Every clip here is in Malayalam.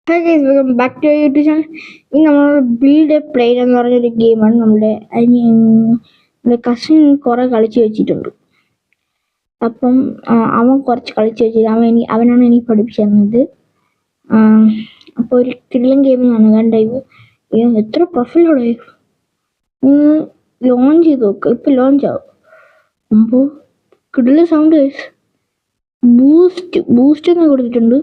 Hi guys, welcome back to our YouTube channel. ഇന്ന് നമ്മൾ ബിൽഡ് എ പ്ലെയിൻ എന്ന് പറഞ്ഞൊരു ഗെയിമാണ് നമ്മുടെ കസിൻ കുറെ കളിച്ചു വെച്ചിട്ടുണ്ട്. അപ്പം അവൻ കുറച്ച് കളിച്ചു വെച്ചിട്ട് അവനാണ് എനിക്ക് പഠിപ്പിച്ചു തന്നത്. അപ്പോൾ ഒരു കിടിലൻ ഗെയിമിങ്ങാണ്. കണ്ട എത്ര പ്രൊഫൈലോടെ ലോഞ്ച് ചെയ്ത് നോക്കുക. ഇപ്പം ലോഞ്ച് ആവും. അപ്പോൾ കിടിലൻ സൗണ്ട് ബൂസ്റ്റ് എന്ന് കൊടുത്തിട്ടുണ്ട്.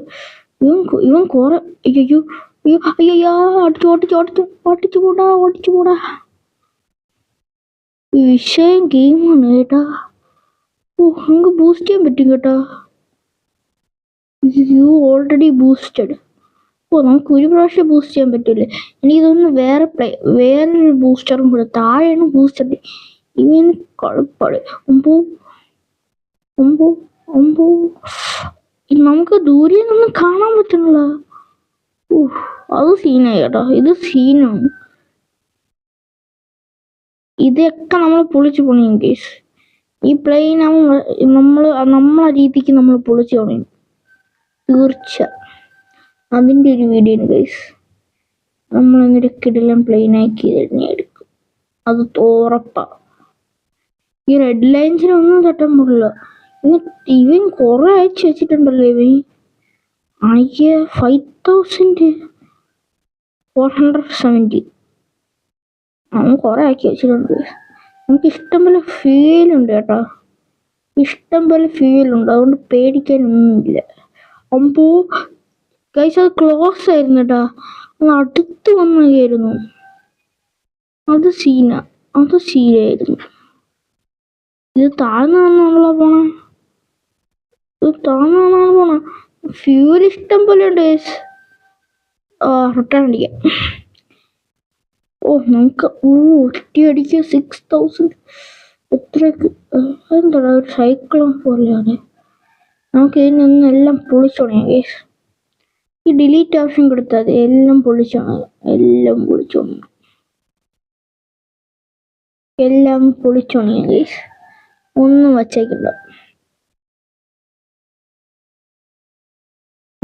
ഇവൻ കുറെ അയ്യോ അയ്യോ അയ്യോ ഓടിച്ചു പോടാ. വിഷയം ഗെയിമാണ് കേട്ടാ. നമുക്ക് ബൂസ്റ്റ് ചെയ്യാൻ പറ്റും കേട്ടാ. You already boosted. നമുക്ക് ഒരു പ്രാവശ്യം ബൂസ്റ്റ് ചെയ്യാൻ പറ്റില്ലേ. എനിക്ക് തോന്നുന്നു വേറൊരു ബൂസ്റ്ററും കൂടെ താഴെയാണ് ബൂസ്റ്റഡ്. ഇവൻ കളിപ്പാട് ഒമ്പോ നമുക്ക് ദൂരെ നിന്നൊന്നും കാണാൻ പറ്റണില്ല. അത് സീനായി കേട്ടോ. ഇത് സീനാണ്. ഇതൊക്കെ നമ്മൾ പൊളിച്ചു പോണേം കേസ്. ഈ പ്ലെയിൻ നമ്മളെ രീതിക്ക് നമ്മൾ പൊളിച്ചു പോണേം തീർച്ച. അതിൻ്റെ ഒരു വീഡിയോ ആണ് കേസ്. നമ്മൾ എന്നിട്ട് കിടിലൻ പ്ലെയിൻ ആക്കി എടുക്കും. അത് ഉറപ്പാ. ഈ റെഡ് ലൈൻസിനൊന്നും തട്ടാൻ പാടില്ല. ഇവൻ കുറെ അയച്ചു വെച്ചിട്ടുണ്ടല്ലോ. ഇവൻ 5470 അവൻ കുറെ ആക്കി വെച്ചിട്ടുണ്ട്. നമുക്ക് ഇഷ്ടംപോലെ ഫീലുണ്ട് കേട്ടോ. ഇഷ്ടംപോലെ ഫീലുണ്ട്. അതുകൊണ്ട് പേടിക്കാനൊന്നുമില്ല. അപ്പോ ഗൈസ് അത് ക്ലോസ് ആയിരുന്നു കേട്ടോ. അത് അടുത്ത് വന്നായിരുന്നു. അത് സീനായിരുന്നു. ഇത് താഴ്ന്നു വന്നാണല്ലോ പോണ. ഫ്യൂൽ ഇഷ്ടം പോലെ ഉണ്ട് ഗൈസ്. റിട്ടേൺ അടിക്കാം. നമുക്ക് ഒറ്റയടിക്ക് 6000 എത്രയൊക്കെ. എന്താ ഒരു സൈക്ലോൺ പോലെയാണ്. നമുക്ക് ഇതിനൊന്നും എല്ലാം പൊളിച്ചോണേ ഗൈസ്. ഈ ഡിലീറ്റ് ഓപ്ഷൻ കൊടുത്താൽ മതി. എല്ലാം പൊളിച്ചോണേ ഗൈസ്. ഒന്നും വച്ചേക്കില്ല.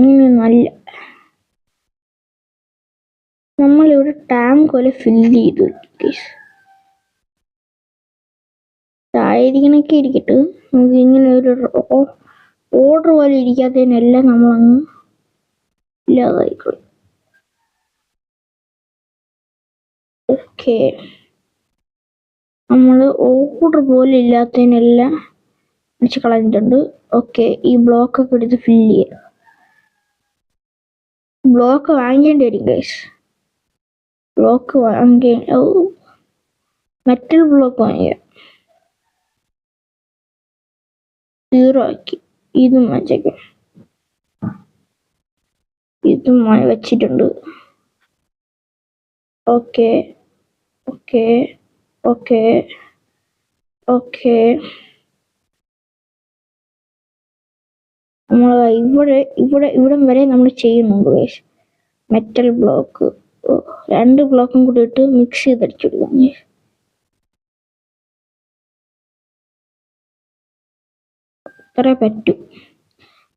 ഇങ്ങനെയൊന്നല്ല. നമ്മളിവിടെ ടാങ്ക് പോലെ ഫില്ല് ചെയ്തു ഗൈസ്. താഴെയിരിക്കണൊക്കെ ഇരിക്കട്ടെ. നമുക്ക് ഇങ്ങനെ ഒരു ഓർഡർ പോലെ ഇരിക്കാത്തതിനെല്ലാം നമ്മളങ്ങ് ഇല്ലാതായിക്കോളും. ഓക്കെ, നമ്മൾ ഓർഡർ പോലെ ഇല്ലാത്തതിനെല്ലാം അടിച്ച് കളഞ്ഞിട്ടുണ്ട്. ഓക്കെ, ഈ ബ്ലോക്കൊക്കെ എടുത്ത് ഫില്ല് ചെയ്യാം. ബ്ലോക്ക് വാങ്ങേണ്ടി വരും ഗൈസ്. മെറ്റൽ ബ്ലോക്ക് വാങ്ങിയ 0 ആക്കി. ഇതും വെച്ചേക്കാം. ഇതും വെച്ചിട്ടുണ്ട്. ഓക്കെ നമ്മൾ ഇവിടം വരെ നമ്മൾ ചെയ്യുന്നുണ്ട് ഗൈസ്. മെറ്റൽ ബ്ലോക്ക് 2 ബ്ലോക്കും കൂടി ഇട്ട് മിക്സ് ചെയ്തടിച്ചെടുക്കാം. അത്രേ പറ്റൂ.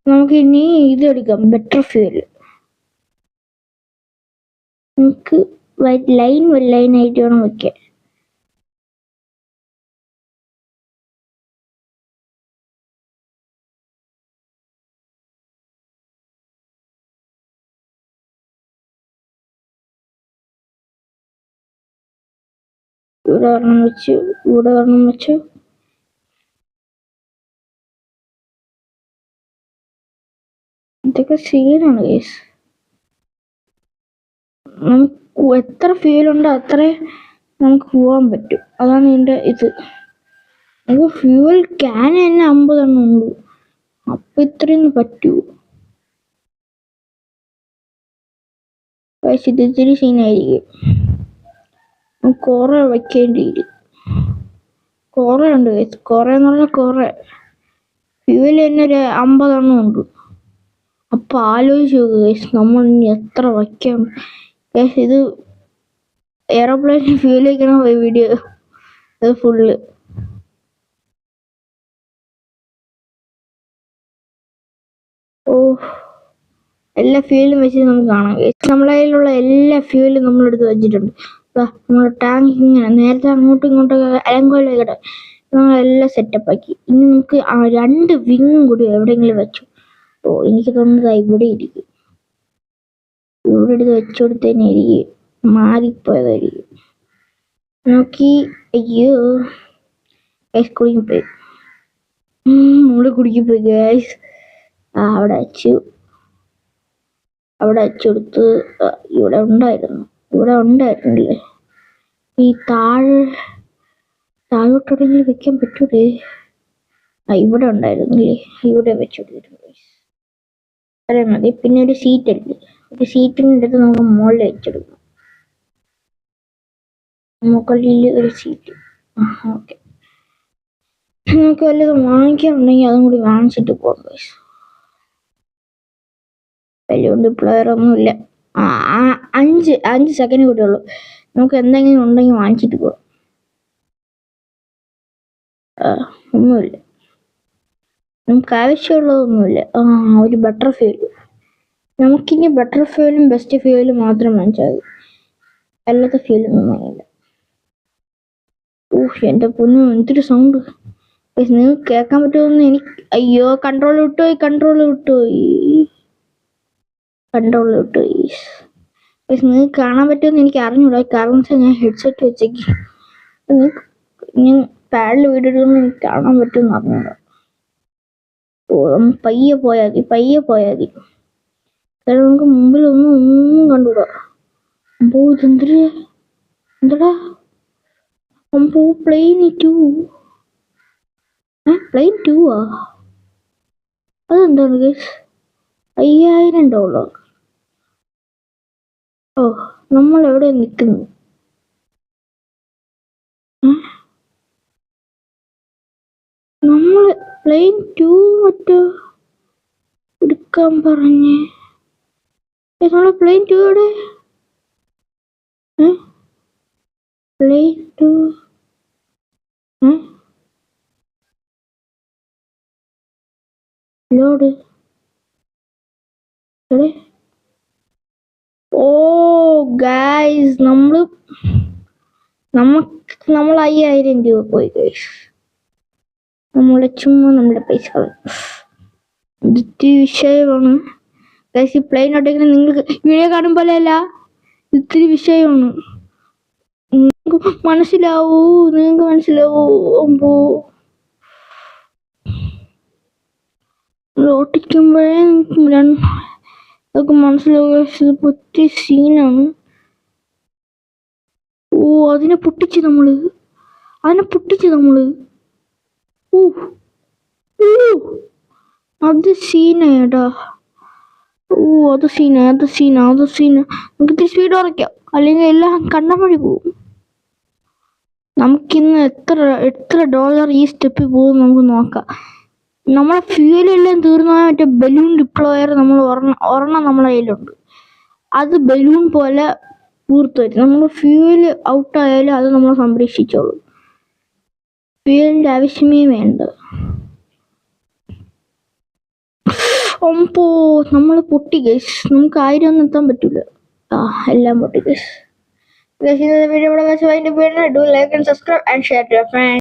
നമുക്ക് ഇനി ഇത് എടുക്കാം, ബെറ്റർ ഫ്യൂൽ. നമുക്ക് ലൈനായിട്ട് വേണം വെക്കാൻ. ഇവിടെ ഒരെണ്ണം വെച്ചു. ഇതൊക്കെ സീനാണ് ഗൈസ്. നമുക്ക് എത്ര ഫ്യൂലുണ്ടോ അത്ര നമുക്ക് പോകാൻ പറ്റും. അതാണ് ഇതിൻ്റെ ഇത്. നമുക്ക് ഫ്യൂൽ ക്യാൻ തന്നെ 50 എണ്ണം ഉള്ളൂ. അപ്പം ഇത്രയൊന്നും പറ്റൂ. പക്ഷെ ഇത് ഇത്തിരി സീനായിരിക്കും. കുറെ വയ്ക്കേണ്ടിയിരിക്കും. കുറെ ഉണ്ട് ഗൈസ്. കുറെ എന്ന് പറഞ്ഞാൽ കുറെ. ഫ്യൂൽ തന്നെ ഒരു 50 എണ്ണം ഉണ്ട്. അപ്പൊ ആലോചിച്ച് നോക്കുക ഗൈസ്, നമ്മൾ ഇനി എത്ര വയ്ക്കാം ഗൈസ്. ഇത് എയറോപ്ലെയിൻ ഫ്യൂൽ വയ്ക്കണ വീഡിയോ. ഇത് ഫുള്ള് എല്ലാ ഫ്യൂലും വെച്ച് നമുക്ക് കാണാം guys. നമ്മളെ കയ്യിലുള്ള എല്ലാ ഫ്യൂലും നമ്മളെടുത്ത് വെച്ചിട്ടുണ്ട്. നമ്മുടെ ടാങ്ക് ഇങ്ങനെ നേരത്തെ അങ്ങോട്ടും ഇങ്ങോട്ടൊക്കെ അലങ്കോലമായിക്കട്ടെ നമ്മളെല്ലാം സെറ്റപ്പ് ആക്കി. ഇനി നമുക്ക് ആ 2 വിങ്ങും കൂടി എവിടെയെങ്കിലും വെച്ചു. എനിക്ക് തോന്നുന്നത് ഇവിടെ ഇരിക്കും. ഇവിടെ എടുത്ത് വെച്ചുകൊടുത്തതിനായിരിക്കും മാറിപ്പോയതായിരിക്കും. നോക്കി അയ്യോ ഗൈസ് കുടുങ്ങിപ്പോയി. നമ്മള് കുടുങ്ങിപ്പോയി ഗൈസ്. അവിടെ വെച്ചുകൊടുത്ത് ഇവിടെ ഉണ്ടായിരുന്നില്ലേ. ഈ താഴോട്ടെവിടെയെങ്കിലും വെക്കാൻ പറ്റൂലേ? ഇവിടെ ഉണ്ടായിരുന്നില്ലേ, ഇവിടെ വെച്ചുകൊടുത്തിട്ടുണ്ട്. അതെ മതി. പിന്നെ ഒരു സീറ്റ് ഉണ്ട്. ഒരു സീറ്റിൻ്റെ അടുത്ത് നമുക്ക് മുകളിൽ വെച്ചെടുക്കാം. മുകളിൽ ഒരു സീറ്റ്. ഓക്കെ, നമുക്ക് വല്ലതും വാങ്ങിക്കാനുണ്ടെങ്കിൽ അതും കൂടി വാങ്ങിച്ചിട്ട് പോകാം ഗൈസ്. വലിയ ഡിപ്ലോയർ ഒന്നുമില്ല. 5 സെക്കൻഡ് കൂടെ ഉള്ളൂ. നമുക്ക് എന്തെങ്കിലും ഉണ്ടെങ്കിൽ വാങ്ങിച്ചിട്ട് പോകാം. ഒന്നുമില്ല, നമുക്ക് ആവശ്യമുള്ളതൊന്നുമില്ല. ഒരു ബട്ടർ ഫ്യൂൽ. നമുക്കിനി ബട്ടർ ഫ്യൂലും ബെസ്റ്റ് ഫ്യൂലും മാത്രം വാങ്ങിച്ചാൽ മതി. അല്ലാത്ത ഫ്യൂലൊന്നും വാങ്ങില്ല. എൻ്റെ പൊന്നു എന്തൊരു സൗണ്ട്. നിങ്ങൾക്ക് കേൾക്കാൻ പറ്റുമെന്ന് എനിക്ക്. അയ്യോ കൺട്രോൾ വിട്ടുപോയി. നിങ്ങൾക്ക് കാണാൻ പറ്റുമെന്ന് എനിക്ക് അറിഞ്ഞൂടാ. കാരണം വെച്ചാൽ ഞാൻ ഹെഡ്സെറ്റ് വെച്ചേക്ക്. ഞാൻ പാഡിൽ വീടെടുക്കുമ്പോൾ എനിക്ക് കാണാൻ പറ്റുമെന്ന് അറിഞ്ഞൂടാ. പയ്യെ പോയാൽ മതി. കാരണം നമുക്ക് മുമ്പിലൊന്നും കണ്ടുകൂടാ. എന്തടാ പ്ലെയിൻ 2. പ്ലെയിൻ 2 അതെന്താണ് ഗൈസ്? $5000. നമ്മൾ എവിടെ നിൽക്കുന്നു? നമ്മള് പ്ലെയിൻ 2 മറ്റോ എടുക്കാൻ പറഞ്ഞേ. നമ്മളെ പ്ലെയിൻ 2 എവിടെ? Plain 2 load. ഗൈസ് നമ്മൾ $5000 പോയി ഗൈസ്. നമ്മുടെ പൈസ ഇത്തിരി വിഷയമാണ് ഗൈസ്. ഈ പ്ലെയിൻ ഒട്ടേക്കിന് നിങ്ങൾക്ക് വീഡിയോ കാണും പോലെയല്ല, ഇത്തിരി വിഷയമാണ്. നിങ്ങൾക്ക് മനസ്സിലാവൂ. ഓട്ടിക്കുമ്പോഴേ നിങ്ങൾക്ക് മനസ്സിലാവുക. പറ്റിയ സീനാണ്. അതിനെ പൊട്ടിച്ച് നമ്മള് അത് സീനാ. അത് സീന. നമുക്ക് ഇത്തിരി സ്പീഡ് കുറയ്ക്കാം, അല്ലെങ്കിൽ എല്ലാം കണ്ണമഴി പോവും. നമുക്കിന്ന് എത്ര ഡോളർ ഈ സ്റ്റെപ്പിൽ പോകും നമുക്ക് നോക്കാം. നമ്മളെ ഫ്യൂലെല്ലാം തീർന്നാൽ മറ്റേ ബലൂൺ ഡിപ്ലോയർ നമ്മൾ ഒരെണ്ണം നമ്മളെ കയ്യിലുണ്ട്. അത് ബലൂൺ പോലെ പൂർത്ത് വരും. നമ്മൾ ഫ്യൂല് ഔട്ടായാലും അത് നമ്മൾ സംരക്ഷിച്ചോളൂ. ഫ്യൂലിൻ്റെ ആവശ്യമേ വേണ്ട. നമ്മൾ പൊട്ടി ഗൈസ്. നമുക്ക് 1000 ഒന്നും എത്താൻ പറ്റൂല. എല്ലാം പൊട്ടി ഗൈസ്. വീഡിയോ ഇവിടെ വെച്ച് അതിൻ്റെ പേരിൽ do like and subscribe and share to your friends.